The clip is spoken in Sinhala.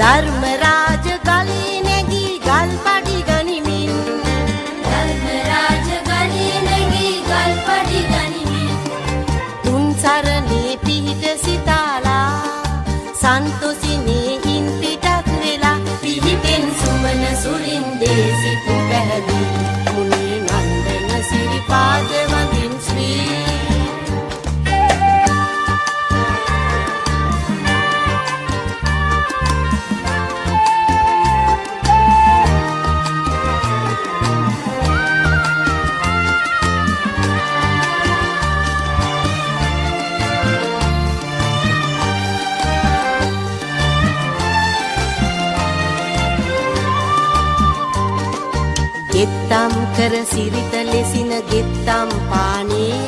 ධර්මරාජ ගලේ නැගී ගල් පඩි ගනිමින් ධර්මරාජ ගලේ නැගී ගල් පඩි ගනිමින් තුන් සරණේ පිහිට සිතාලා සන්තොසිනේ හින් පිටත් වෙලා පිහිටෙන් සුමන සුරින්දේ සිතු පැහැදී මුනි නන්දන සිරිපාද වඳින් ශ්‍රී ගෙත්තම් කර සිරිත ලෙසින ගෙත්තම් පානේ